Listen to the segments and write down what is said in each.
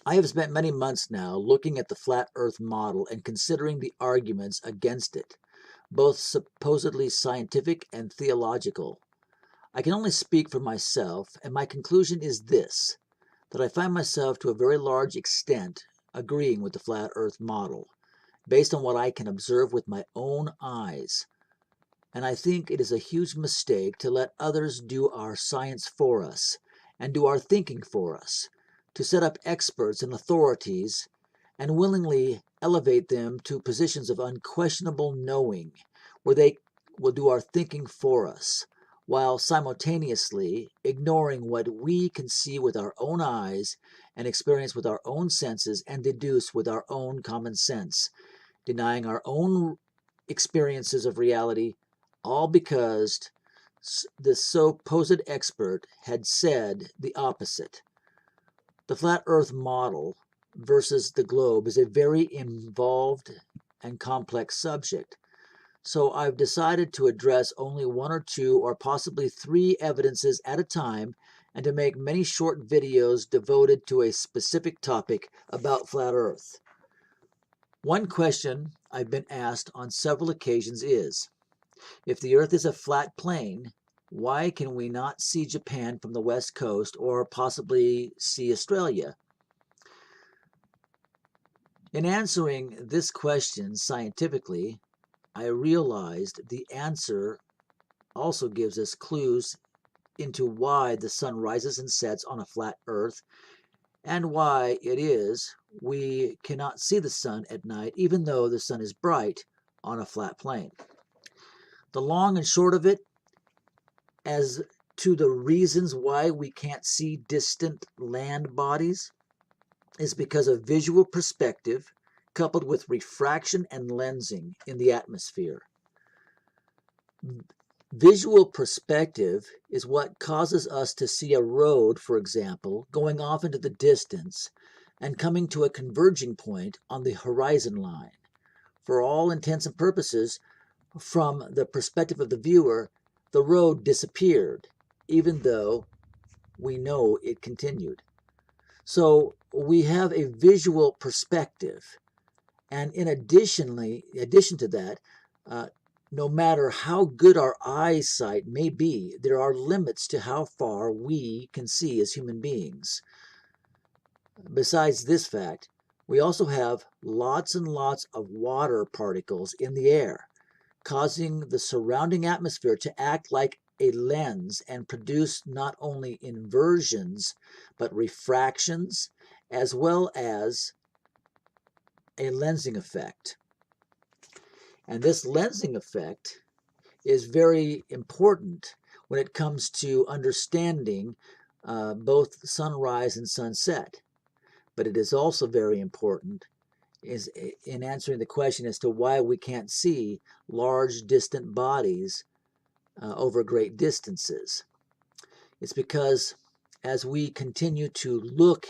I have spent many months now looking at the flat earth model and considering the arguments against it, both supposedly scientific and theological. I can only speak for myself, and my conclusion is this, that I find myself to a very large extent agreeing with the flat earth model, based on what I can observe with my own eyes. And I think it is a huge mistake to let others do our science for us and do our thinking for us, to set up experts and authorities and willingly elevate them to positions of unquestionable knowing, where they will do our thinking for us, while simultaneously ignoring what we can see with our own eyes and experience with our own senses and deduce with our own common sense, denying our own experiences of reality, all because the supposed expert had said the opposite. The flat earth model versus the globe is a very involved and complex subject. So I've decided to address only one or two or possibly three evidences at a time and to make many short videos devoted to a specific topic about flat earth. One question I've been asked on several occasions is, if the earth is a flat plane, why can we not see Japan from the west coast or possibly see Australia? In answering this question scientifically, I realized the answer also gives us clues into why the sun rises and sets on a flat earth and why it is we cannot see the sun at night even though the sun is bright on a flat plane. The long and short of it, as to the reasons why we can't see distant land bodies, is because of visual perspective coupled with refraction and lensing in the atmosphere. Visual perspective is what causes us to see a road, for example, going off into the distance and coming to a converging point on the horizon line. For all intents and purposes, from the perspective of the viewer, the road disappeared, even though we know it continued. So we have a visual perspective. And in addition to that, no matter how good our eyesight may be, there are limits to how far we can see as human beings. Besides this fact, we also have lots and lots of water particles in the air, causing the surrounding atmosphere to act like a lens and produce not only inversions, but refractions, as well as a lensing effect. And this lensing effect is very important when it comes to understanding both sunrise and sunset. But it is also very important in answering the question as to why we can't see large distant bodies over great distances. It's because as we continue to look,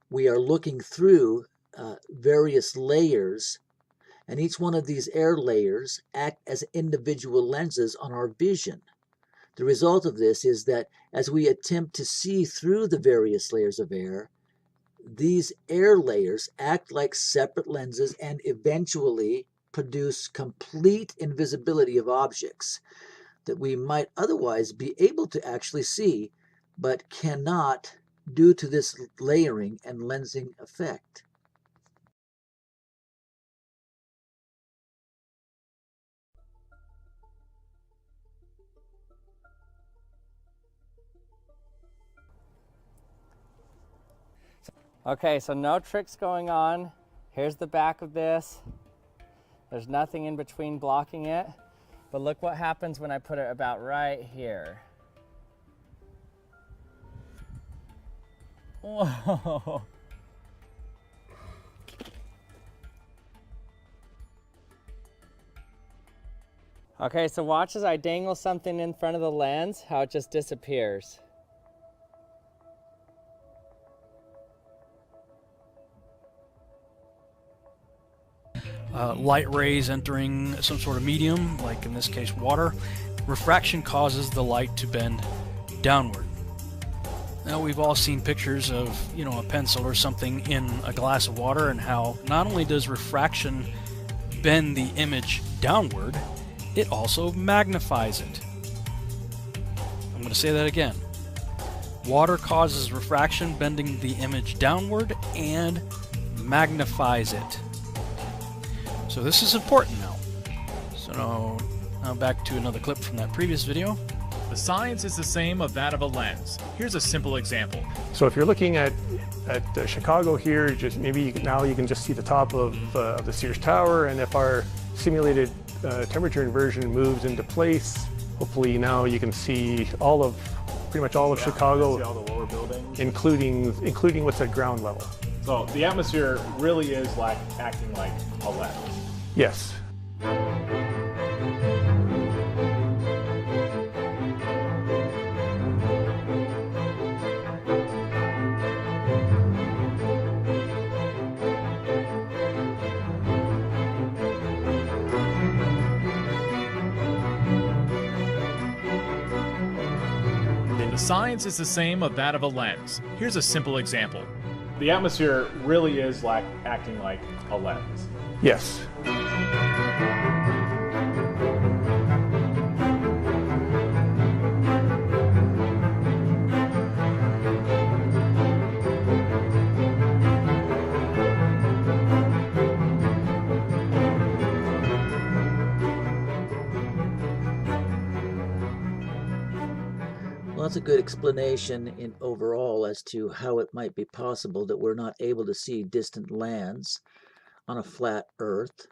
we are looking through various layers, and each one of these air layers act as individual lenses on our vision. The result of this is that as we attempt to see through the various layers of air, these air layers act like separate lenses and eventually produce complete invisibility of objects that we might otherwise be able to actually see, but cannot due to this layering and lensing effect. Okay, so no tricks going on. Here's the back of this. There's nothing in between blocking it. But look what happens when I put it about right here. Whoa. Okay, so watch as I dangle something in front of the lens, how it just disappears. Light rays entering some sort of medium, like in this case water, refraction causes the light to bend downward. Now, we've all seen pictures of, a pencil or something in a glass of water, and how not only does refraction bend the image downward, it also magnifies it. I'm going to say that again. Water causes refraction, bending the image downward, and magnifies it. So this is important now. So now back to another clip from that previous video. The science is the same of that of a lens. Here's a simple example. So if you're looking at Chicago here, now you can just see the top of the Sears Tower, and if our simulated temperature inversion moves into place, hopefully now you can see pretty much all of Chicago, see all the lower buildings, including what's at ground level. So the atmosphere really is acting like a lens. Yes. The science is the same of that of a lens. Here's a simple example. The atmosphere really is acting like a lens. Yes. Well, that's a good explanation in overall as to how it might be possible that we're not able to see distant lands on a flat Earth.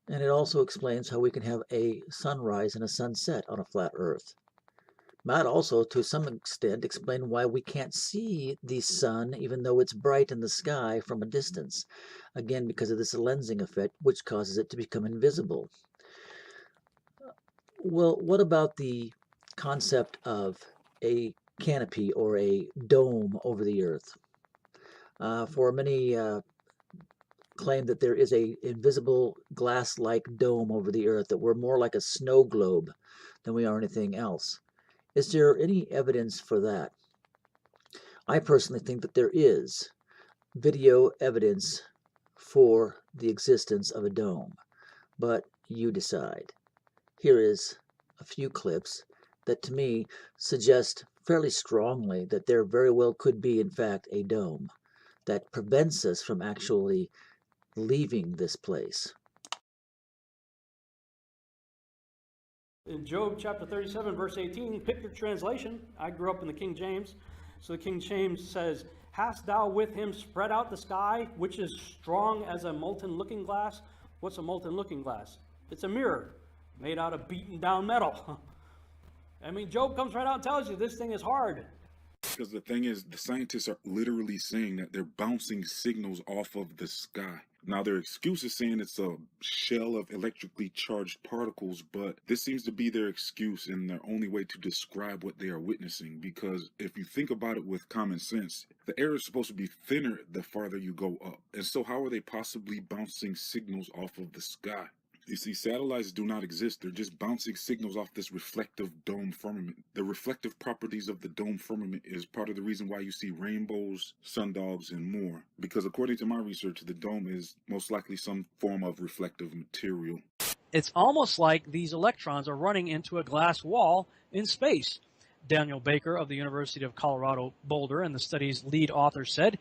And it also explains how we can have a sunrise and a sunset on a flat Earth. Might also, to some extent, explain why we can't see the sun even though it's bright in the sky from a distance. Again, because of this lensing effect, which causes it to become invisible. Well, what about the concept of a canopy or a dome over the Earth? For many claim that there is a invisible glass-like dome over the Earth, that we're more like a snow globe than we are anything else. Is there any evidence for that? I personally think that there is video evidence for the existence of a dome, but you decide. Here is a few clips that to me suggest fairly strongly that there very well could be in fact a dome that prevents us from actually leaving this place. In Job chapter 37, verse 18, picture translation, I grew up in the King James, so the King James says, "Hast thou with him spread out the sky, which is strong as a molten looking glass?" What's a molten looking glass? It's a mirror made out of beaten down metal. I mean, Job comes right out and tells you this thing is hard. Because the thing is, the scientists are literally saying that they're bouncing signals off of the sky. Now, their excuse is saying it's a shell of electrically charged particles, but this seems to be their excuse and their only way to describe what they are witnessing. Because if you think about it with common sense, the air is supposed to be thinner the farther you go up. And so how are they possibly bouncing signals off of the sky? You see, satellites do not exist. They're just bouncing signals off this reflective dome firmament. The reflective properties of the dome firmament is part of the reason why you see rainbows, sundogs, and more. Because according to my research, the dome is most likely some form of reflective material. It's almost like these electrons are running into a glass wall in space. Daniel Baker of the University of Colorado Boulder and the study's lead author said,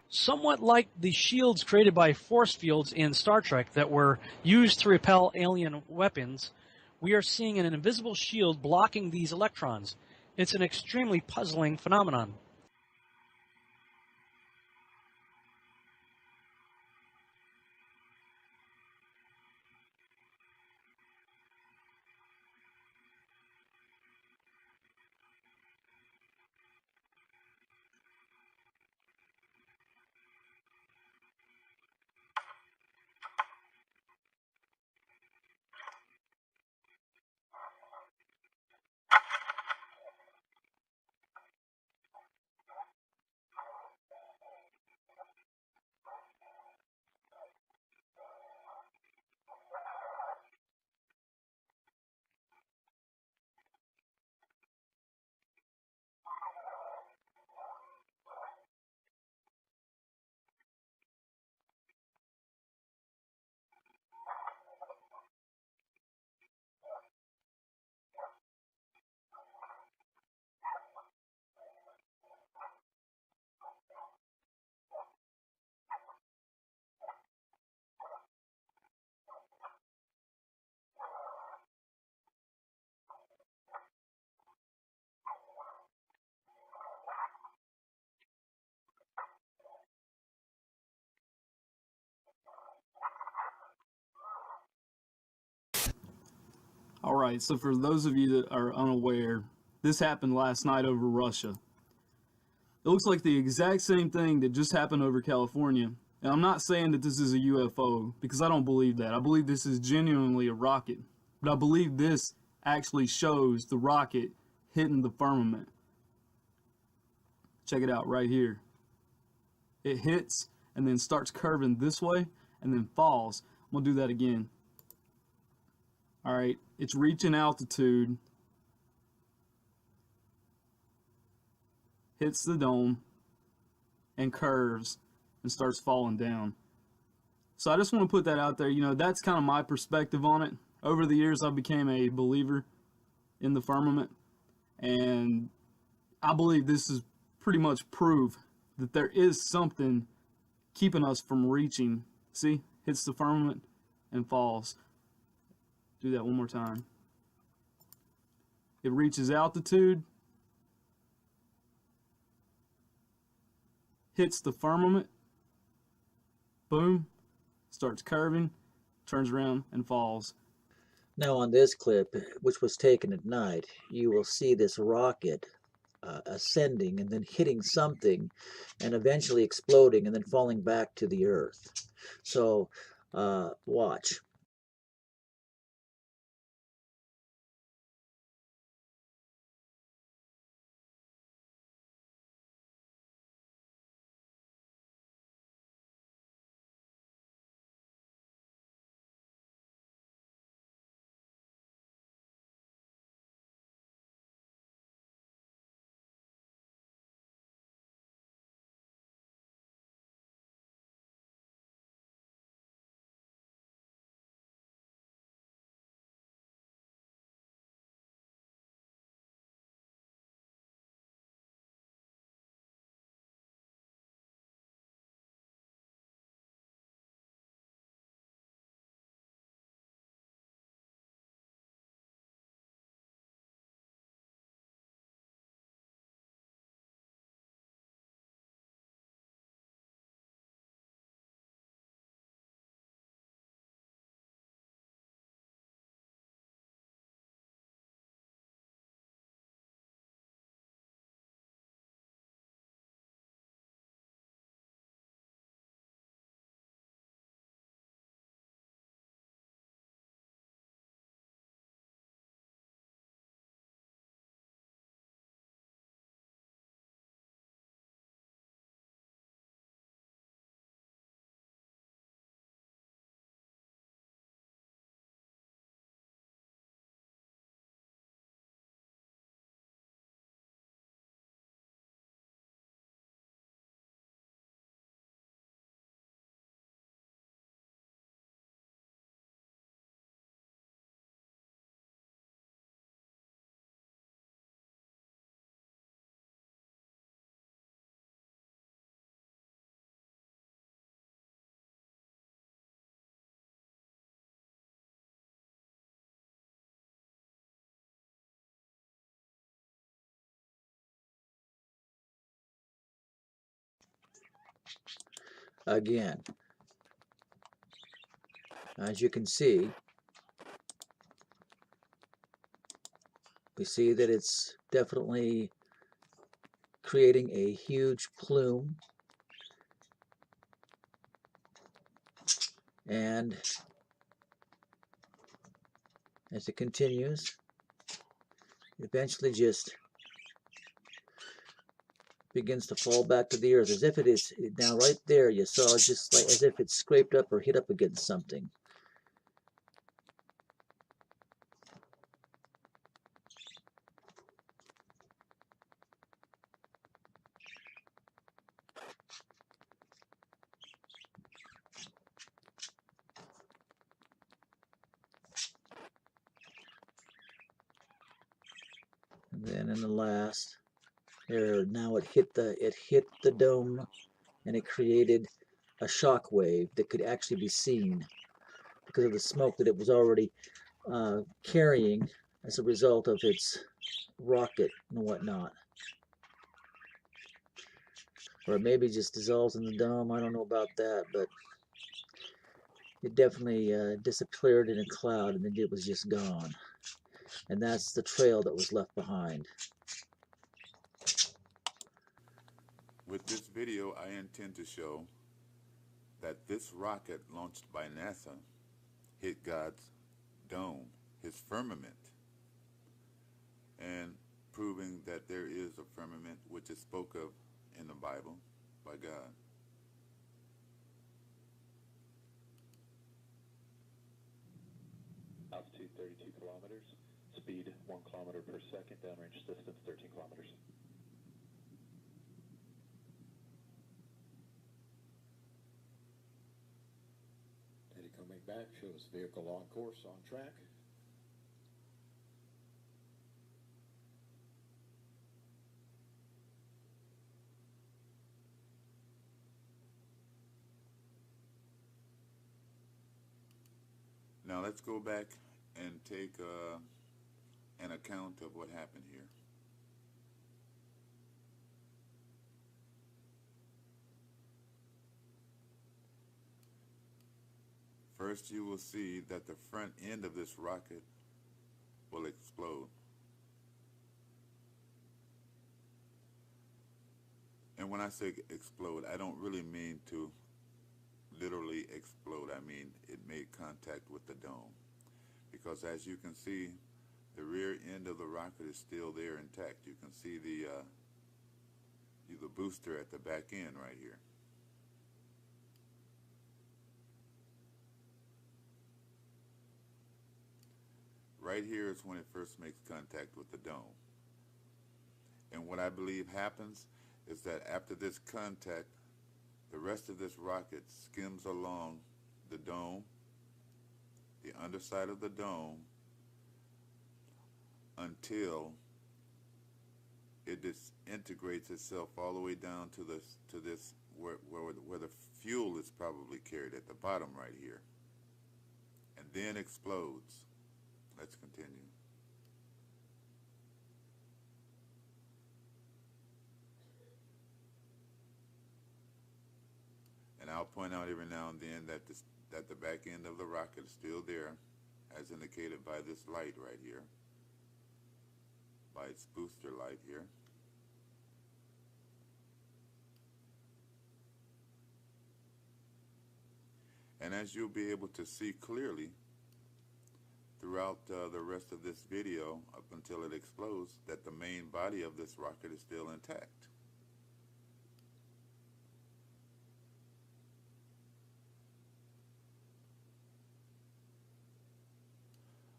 somewhat like the shields created by force fields in Star Trek that were used to repel alien weapons, we are seeing an invisible shield blocking these electrons. It's an extremely puzzling phenomenon. All right, so for those of you that are unaware, this happened last night over Russia. It looks like the exact same thing that just happened over California. And I'm not saying that this is a UFO, because I don't believe that. I believe this is genuinely a rocket. But I believe this actually shows the rocket hitting the firmament. Check it out right here. It hits and then starts curving this way and then falls. I'm going to do that again. All right, it's reaching altitude, hits the dome, and curves and starts falling down. So I just want to put that out there. You know, that's kind of my perspective on it. Over the years, I became a believer in the firmament, and I believe this is pretty much proof that there is something keeping us from reaching. See, hits the firmament and falls. Do that one more time. It reaches altitude, hits the firmament, boom, starts curving, turns around and falls. Now on this clip, which was taken at night, you will see this rocket ascending and then hitting something and eventually exploding and then falling back to the earth. So watch. Again, as you can see, we see that it's definitely creating a huge plume, and as it continues, it eventually just begins to fall back to the earth, as if it is now right there. You saw just like as if it's scraped up or hit up against something. And then in the last, there now it hit the dome, and it created a shock wave that could actually be seen because of the smoke that it was already carrying as a result of its rocket and whatnot. Or it maybe just dissolves in the dome. I don't know about that, but it definitely disappeared in a cloud, and then it was just gone. And that's the trail that was left behind. With this video, I intend to show that this rocket launched by NASA hit God's dome, his firmament, and proving that there is a firmament which is spoke of in the Bible by God. Altitude 32 kilometers, speed 1 kilometer per second, downrange distance 13 kilometers. Eddy coming back shows vehicle on course, on track. Now let's go back and take an account of what happened here. First, you will see that the front end of this rocket will explode. And when I say explode, I don't really mean to literally explode. I mean it made contact with the dome. Because as you can see, the rear end of the rocket is still there intact. You can see the booster at the back end right here. Right here is when it first makes contact with the dome. And what I believe happens is that after this contact, the rest of this rocket skims along the dome, the underside of the dome, until it disintegrates itself all the way down to this where the fuel is probably carried at the bottom right here, and then explodes. Let's continue. And I'll point out every now and then that the back end of the rocket is still there, as indicated by this light right here, by its booster light here. And as you'll be able to see clearly throughout the rest of this video up until it explodes, that the main body of this rocket is still intact.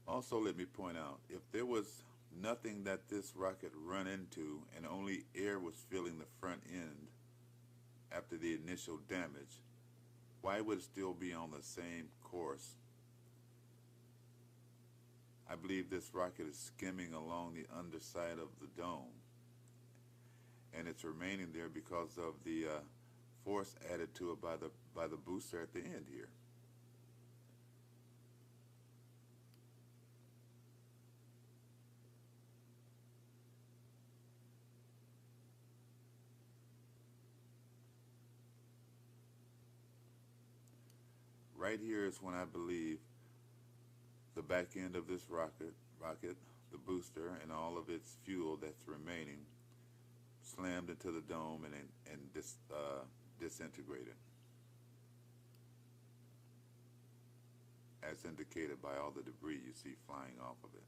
Also, let me point out, if there was nothing that this rocket run into and only air was filling the front end after the initial damage, why would it still be on the same course? I believe this rocket is skimming along the underside of the dome, and it's remaining there because of the force added to it by the booster at the end here. Right here is when I believe the back end of this rocket, the booster, and all of its fuel that's remaining, slammed into the dome and disintegrated, as indicated by all the debris you see flying off of it.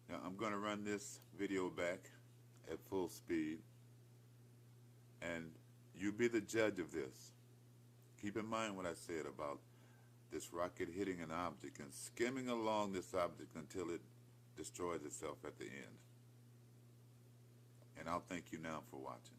Now I'm going to run this video back at full speed, and you be the judge of this. Keep in mind what I said about this rocket hitting an object and skimming along this object until it destroys itself at the end. And I'll thank you now for watching.